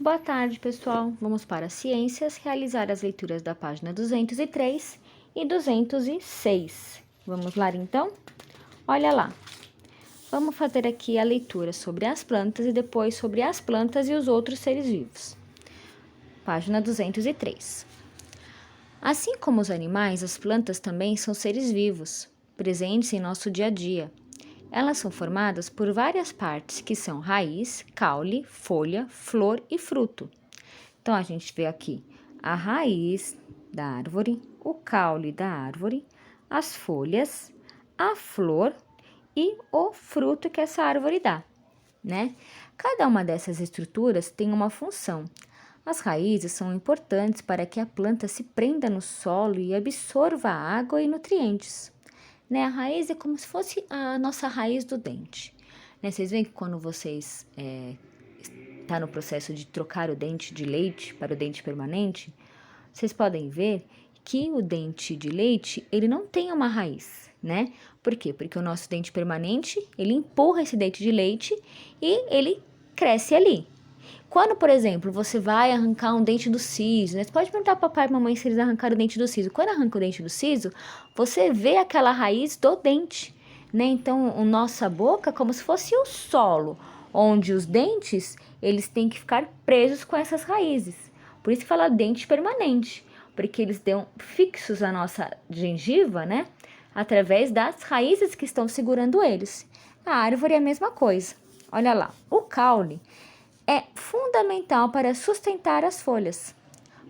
Boa tarde, pessoal. Vamos para Ciências, realizar as leituras da página 203 e 206. Vamos lá, então? Olha lá. Vamos fazer aqui a leitura sobre as plantas e depois sobre as plantas e os outros seres vivos. Página 203. Assim como os animais, as plantas também são seres vivos, presentes em nosso dia a dia. Elas são formadas por várias partes, que são raiz, caule, folha, flor e fruto. Então, a gente vê aqui a raiz da árvore, o caule da árvore, as folhas, a flor e o fruto que essa árvore dá, né? Cada uma dessas estruturas tem uma função. As raízes são importantes para que a planta se prenda no solo e absorva água e nutrientes. Né? A raiz é como se fosse a nossa raiz do dente. Né? Vocês veem que quando vocês tá no processo de trocar o dente de leite para o dente permanente, vocês podem ver que o dente de leite, ele não tem uma raiz, né? Por quê? Porque o nosso dente permanente, ele empurra esse dente de leite e ele cresce ali. Quando, por exemplo, você vai arrancar um dente do siso, né? Você pode perguntar para papai e mamãe se eles arrancaram o dente do siso. Quando arranca o dente do siso, você vê aquela raiz do dente, né? Então, a nossa boca é como se fosse o solo, onde os dentes, eles têm que ficar presos com essas raízes. Por isso que fala dente permanente, porque eles dão fixos à nossa gengiva, né? Através das raízes que estão segurando eles. A árvore é a mesma coisa. Olha lá, o caule é fundamental para sustentar as folhas,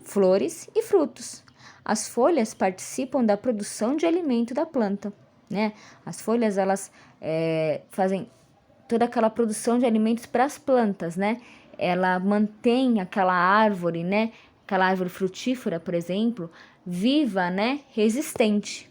flores e frutos. As folhas participam da produção de alimento da planta, né? As folhas, elas fazem toda aquela produção de alimentos para as plantas, né? Ela mantém aquela árvore, né? Aquela árvore frutífera, por exemplo, viva, né? Resistente.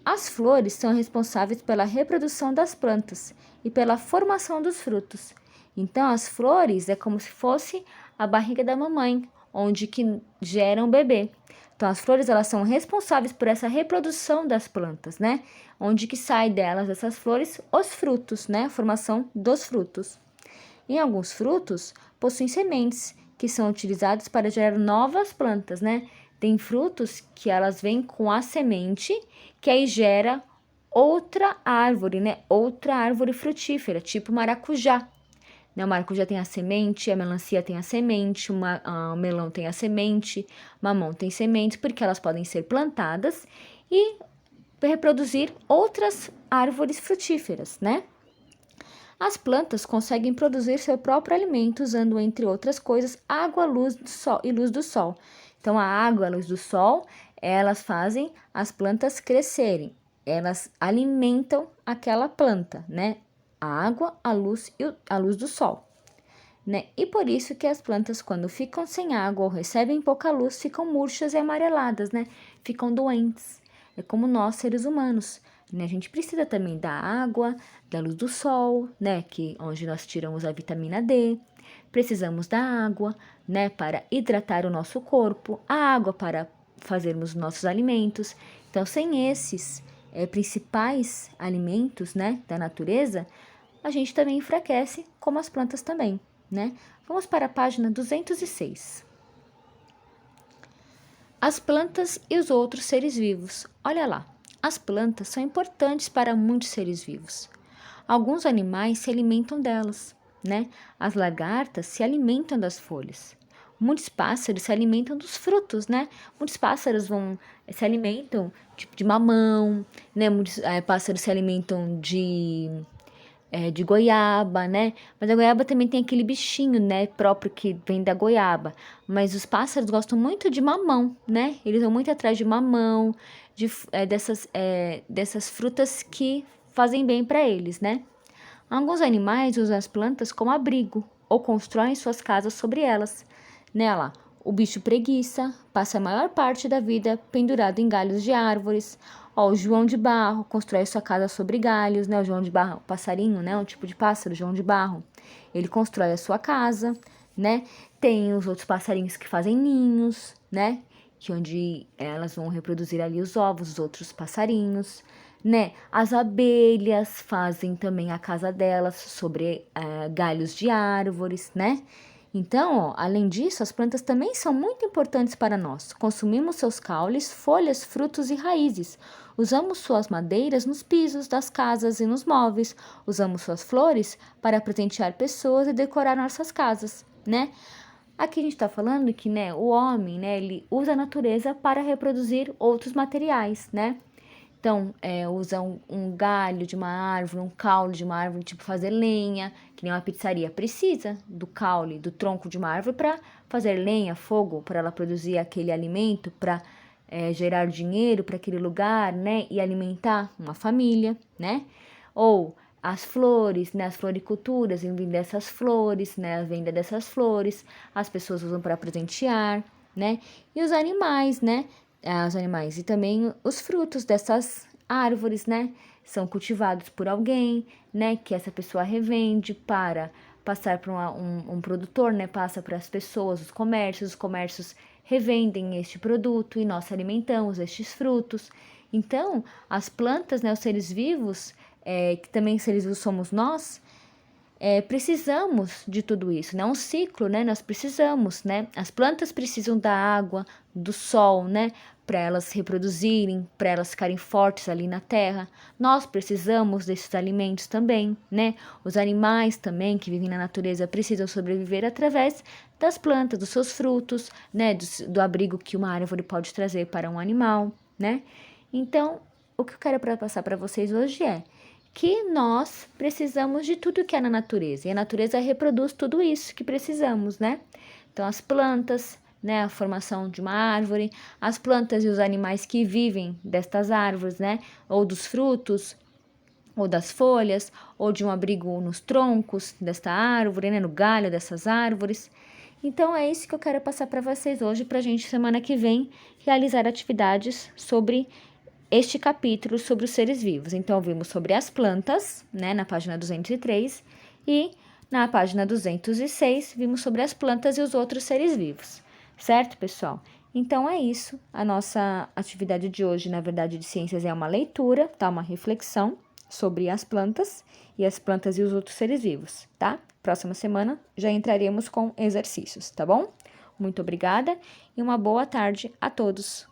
As flores são responsáveis pela reprodução das plantas e pela formação dos frutos. Então, as flores é como se fosse a barriga da mamãe, onde que gera um bebê. Então, as flores, elas são responsáveis por essa reprodução das plantas, né? Onde que sai delas, essas flores, os frutos, né? A formação dos frutos. Em alguns frutos, possuem sementes, que são utilizadas para gerar novas plantas, né? Tem frutos que elas vêm com a semente, que aí gera outra árvore, né? Outra árvore frutífera, tipo maracujá. Né? O maracujá tem a semente, a melancia tem a semente, o melão tem a semente, mamão tem semente, porque elas podem ser plantadas e reproduzir outras árvores frutíferas, né? As plantas conseguem produzir seu próprio alimento usando, entre outras coisas, água, luz do sol e luz do sol. Então, a água, a luz do sol, elas fazem as plantas crescerem. Elas alimentam aquela planta, né? A água, a luz e a luz do sol, né? E por isso que as plantas, quando ficam sem água ou recebem pouca luz, ficam murchas e amareladas, né? Ficam doentes. É como nós, seres humanos, né? A gente precisa também da água, da luz do sol, né? Onde nós tiramos a vitamina D. Precisamos da água, né? Para hidratar o nosso corpo, a água para fazermos nossos alimentos. Então, sem esses principais alimentos, né? Da natureza, a gente também enfraquece, como as plantas também, né? Vamos para a página 206. As plantas e os outros seres vivos. Olha lá, as plantas são importantes para muitos seres vivos. Alguns animais se alimentam delas, né? As lagartas se alimentam das folhas. Muitos pássaros se alimentam dos frutos, né? Muitos pássaros se alimentam tipo de mamão, né? Muitos pássaros se alimentam de goiaba, né? Mas a goiaba também tem aquele bichinho, né? Próprio que vem da goiaba. Mas os pássaros gostam muito de mamão, né? Eles vão muito atrás de mamão, dessas frutas que fazem bem para eles, né? Alguns animais usam as plantas como abrigo ou constroem suas casas sobre elas. Nela, o bicho preguiça passa a maior parte da vida pendurado em galhos de árvores. Ó, o João de Barro constrói sua casa sobre galhos, né? O João de Barro, passarinho, né? Um tipo de pássaro, João de Barro. Ele constrói a sua casa, né? Tem os outros passarinhos que fazem ninhos, né? Que onde elas vão reproduzir ali os ovos dos outros passarinhos, né? As abelhas fazem também a casa delas sobre galhos de árvores, né? Então, ó, além disso, as plantas também são muito importantes para nós. Consumimos seus caules, folhas, frutos e raízes. Usamos suas madeiras nos pisos das casas e nos móveis. Usamos suas flores para presentear pessoas e decorar nossas casas, né? Aqui a gente está falando que, né, o homem, né, ele usa a natureza para reproduzir outros materiais, né? Então, usa um galho de uma árvore, um caule de uma árvore, tipo fazer lenha, que nem uma pizzaria precisa do caule, do tronco de uma árvore para fazer lenha, fogo, para ela produzir aquele alimento, para gerar dinheiro para aquele lugar, né? E alimentar uma família, né? Ou as flores, né? As floriculturas, em venda dessas flores, né? A venda dessas flores, as pessoas usam para presentear, né? E os animais, né? Os animais e também os frutos dessas árvores, né? São cultivados por alguém, né? Que essa pessoa revende para passar para um produtor, né? Passa para as pessoas, os comércios revendem este produto e nós alimentamos estes frutos. Então, as plantas, né? Os seres vivos, que também seres vivos somos nós, precisamos de tudo isso, né? Um ciclo, né? Nós precisamos, né? As plantas precisam da água, do sol, né? Para elas se reproduzirem, para elas ficarem fortes ali na terra. Nós precisamos desses alimentos também, né? Os animais também que vivem na natureza precisam sobreviver através das plantas, dos seus frutos, né? Do abrigo que uma árvore pode trazer para um animal, né? Então, o que eu quero passar para vocês hoje é que nós precisamos de tudo que é na natureza. E a natureza reproduz tudo isso que precisamos, né? Então, as plantas, né? A formação de uma árvore, as plantas e os animais que vivem destas árvores, né? Ou dos frutos, ou das folhas, ou de um abrigo nos troncos desta árvore, né? No galho dessas árvores. Então, é isso que eu quero passar para vocês hoje, para a gente, semana que vem, realizar atividades sobre este capítulo sobre os seres vivos. Então, vimos sobre as plantas, né, na página 203, e na página 206, vimos sobre as plantas e os outros seres vivos. Certo, pessoal? Então, é isso. A nossa atividade de hoje, na verdade, de ciências é uma leitura, tá? Uma reflexão sobre as plantas e os outros seres vivos, tá? Próxima semana já entraremos com exercícios, tá bom? Muito obrigada e uma boa tarde a todos.